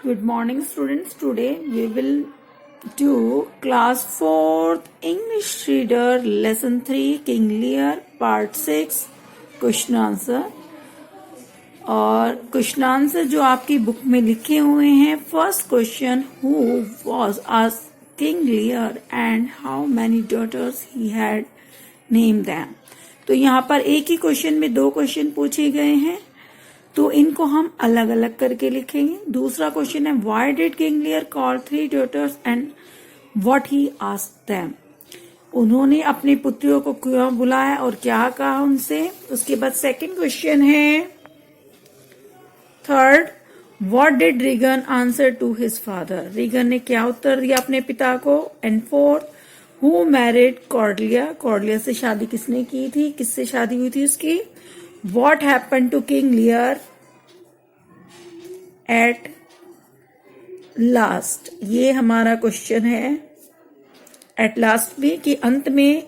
Good morning, students. Today we will do class 4th English Reader Lesson 3 King Lear Part 6 question answer. और question answer जो आपकी book में लिखे हुए हैं। First question, who was asked King Lear and how many daughters he had name them. तो यहाँ पर एक ही क्वेश्चन में दो क्वेश्चन पूछे गए हैं, तो इनको हम अलग अलग करके लिखेंगे। दूसरा क्वेश्चन है, why did King Lear call 3 daughters and what he asked them. उन्होंने अपनी पुत्रियों को क्यों बुलाया और क्या कहा उनसे। उसके बाद सेकंड क्वेश्चन है, third, what did Regan answer to his father. Regan ने क्या उत्तर दिया अपने पिता को। And fourth, who married Cordia. Cordia से शादी किसने की थी, किससे शादी हुई थी उसकी। What happened to King Lear at last। ये हमारा क्वेश्चन है एट लास्ट में, कि अंत में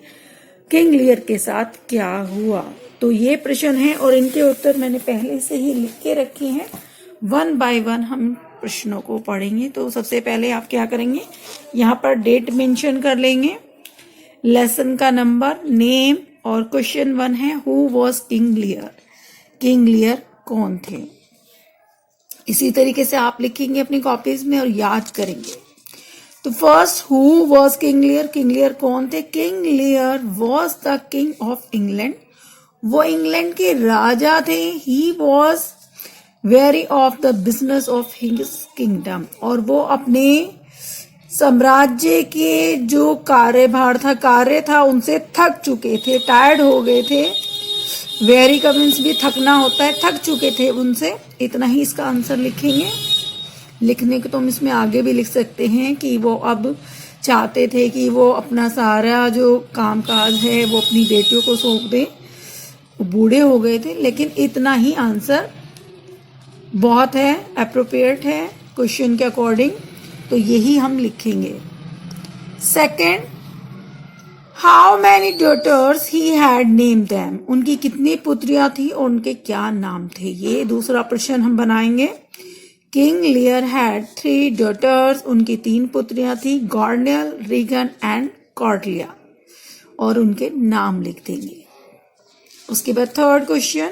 किंग लियर के साथ क्या हुआ। तो ये प्रश्न है और इनके उत्तर मैंने पहले से ही लिख के रखे हैं। वन बाय वन हम प्रश्नों को पढ़ेंगे। तो सबसे पहले आप क्या करेंगे, यहाँ पर डेट मेंशन कर लेंगे, लेसन का नंबर, नेम, और क्वेश्चन 1 है, who was King Lear. King Lear कौन थे। इसी तरीके से आप लिखेंगे अपनी कॉपीज में और याद करेंगे। तो first, who was King Lear. King Lear कौन थे। King Lear was the king of England. वो इंग्लैंड के राजा थे। He was very of the business of his kingdom. और वो अपने साम्राज्य के जो कार्य था उनसे थक चुके थे, टायर्ड हो गए थे। वेरी का मीन्स भी थकना होता है, थक चुके थे उनसे। इतना ही इसका आंसर लिखेंगे। लिखने को तो हम इसमें आगे भी लिख सकते हैं कि वो अब चाहते थे कि वो अपना सारा जो कामकाज है वो अपनी बेटियों को सौंप दें, वो बूढ़े हो गए थे। लेकिन इतना ही आंसर बहुत है, अप्रोप्रिएट है क्वेश्चन के अकॉर्डिंग, तो यही हम लिखेंगे। Second, how many daughters he had name them. उनकी कितनी पुत्रियां थी और उनके क्या नाम थे। ये दूसरा प्रश्न हम बनाएंगे। King Lear had 3 daughters. उनकी 3 पुत्रियां थी, गॉर्नियल, रीगन एंड कॉर्डिया, और उनके नाम लिख देंगे। उसके बाद third question,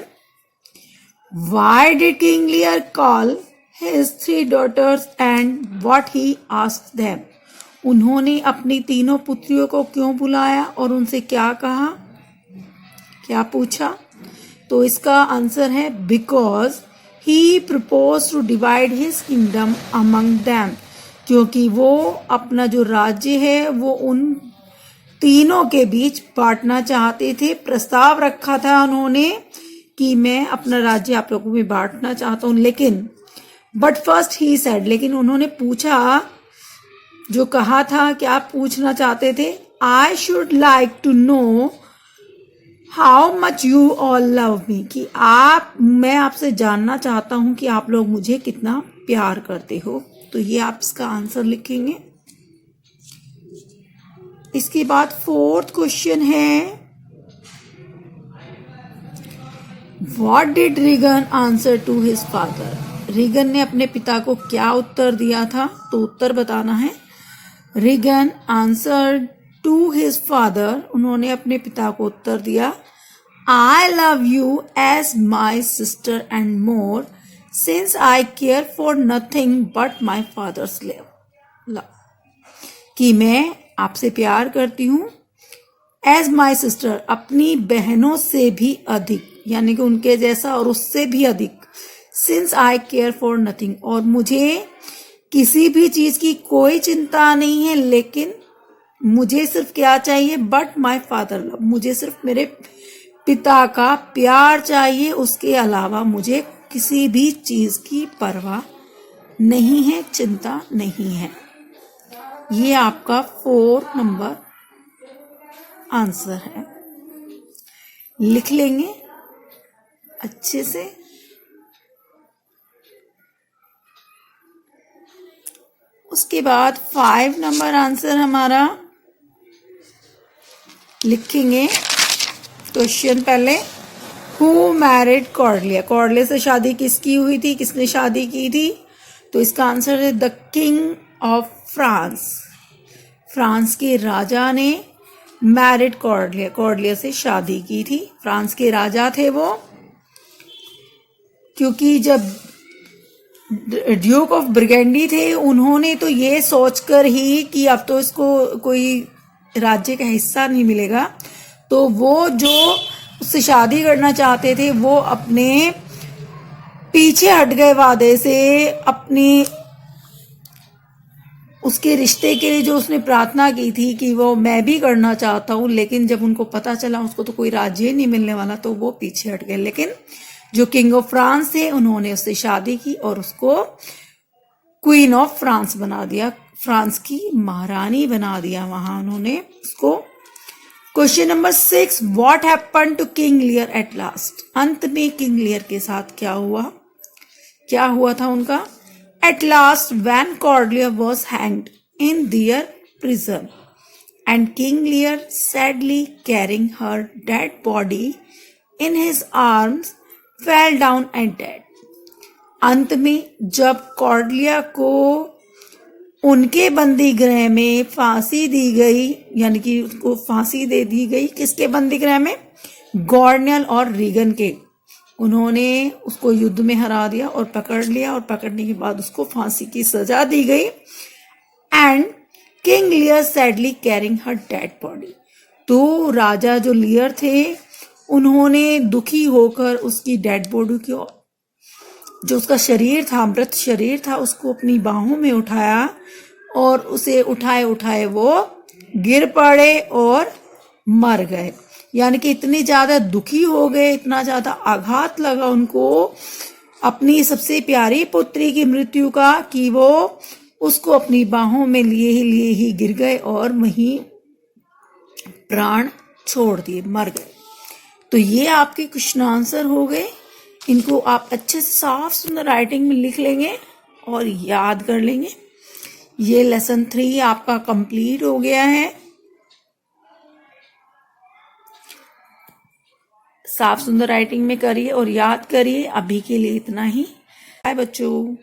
why did King Lear call his 3 daughters and what he asked them। उन्होंने अपनी तीनों पुत्रियों को क्यों बुलाया और उनसे क्या कहा, क्या पूछा। तो इसका आंसर है, because he propose to divide his kingdom among them. क्योंकि वो अपना जो राज्य है वो उन तीनों के बीच बांटना चाहते थे। प्रस्ताव रखा था उन्होंने कि मैं अपना राज्य आप लोगों में बांटना चाहता हूं, लेकिन बट फर्स्ट ही सेड, लेकिन उन्होंने पूछा, जो कहा था, क्या पूछना चाहते थे, I should like to know how much you all love me. कि मैं आपसे जानना चाहता हूं कि आप लोग मुझे कितना प्यार करते हो। तो ये आप इसका आंसर लिखेंगे। इसके बाद फोर्थ क्वेश्चन है, what did Regan answer to his father. Regan ने अपने पिता को क्या उत्तर दिया था। तो उत्तर बताना है। Regan answer to his father, उन्होंने अपने पिता को उत्तर दिया, I love you as my sister and more since I care for nothing but my father's love. कि मैं आपसे प्यार करती हूँ एज माई सिस्टर, अपनी बहनों से भी अधिक, यानी कि उनके जैसा और उससे भी अधिक। Since I care for nothing, और मुझे किसी भी चीज की कोई चिंता नहीं है, लेकिन मुझे सिर्फ क्या चाहिए, बट माई फादर लव, मुझे सिर्फ मेरे पिता का प्यार चाहिए। उसके अलावा मुझे किसी भी चीज की परवाह नहीं है, चिंता नहीं है। ये आपका 4 नंबर आंसर है। लिख लेंगे अच्छे से। उसके बाद 5 नंबर आंसर हमारा लिखेंगे। क्वेश्चन पहले, हु मैरिड कॉर्डिया। कॉर्डिया से शादी किसकी हुई थी, किसने शादी की थी। तो इसका आंसर है the king of France. France के राजा ने मैरिड कॉर्डिलिया, कॉर्डिलिया से शादी की थी। फ्रांस के राजा थे वो, क्योंकि जब ड्यूक ऑफ ब्रिगेंडी थे उन्होंने तो ये सोचकर ही कि अब तो इसको कोई राज्य का हिस्सा नहीं मिलेगा, तो वो जो उससे शादी करना चाहते थे वो अपने पीछे हट गए वादे से। अपने उसके रिश्ते के लिए जो उसने प्रार्थना की थी कि वो मैं भी करना चाहता हूँ, लेकिन जब उनको पता चला उसको तो कोई राज्य नहीं मिलने वाला तो वो पीछे हट गए। लेकिन जो किंग ऑफ फ्रांस थे उन्होंने उससे शादी की और उसको क्वीन ऑफ फ्रांस बना दिया, फ्रांस की महारानी बना दिया वहां उन्होंने उसको। Question number 6, what happened to King Lear at last. अंत में किंग लियर के साथ क्या हुआ, क्या हुआ था उनका। At last when Cordelia was hanged in their prison and King Lear sadly carrying her dead body in his arms fell down and dead. अंत में जब कॉर्डिलिया को उनके बंदी गृह में फांसी दी गई, यानी कि उसको फांसी दे दी गई, किसके बंदी गृह में, गॉर्नियल और रीगन के। उन्होंने उसको युद्ध में हरा दिया और पकड़ लिया और पकड़ने के बाद उसको फांसी की सजा दी गई। And King Lear sadly carrying her dead body. तो राजा जो लियर थे उन्होंने दुखी होकर उसकी डेड बॉडी को, जो उसका शरीर था, मृत शरीर था, उसको अपनी बाहों में उठाया और उसे उठाए उठाए वो गिर पड़े और मर गए। यानी कि इतने ज्यादा दुखी हो गए, इतना ज्यादा आघात लगा उनको अपनी सबसे प्यारी पुत्री की मृत्यु का कि वो उसको अपनी बाहों में लिए ही गिर गए और वहीं प्राण छोड़ दिए, मर गए। तो ये आपके क्वेश्चन आंसर हो गए। इनको आप अच्छे से साफ सुंदर राइटिंग में लिख लेंगे और याद कर लेंगे। ये लेसन 3 आपका कंप्लीट हो गया है। साफ सुंदर राइटिंग में करिए और याद करिए। अभी के लिए इतना ही। बाय बच्चों।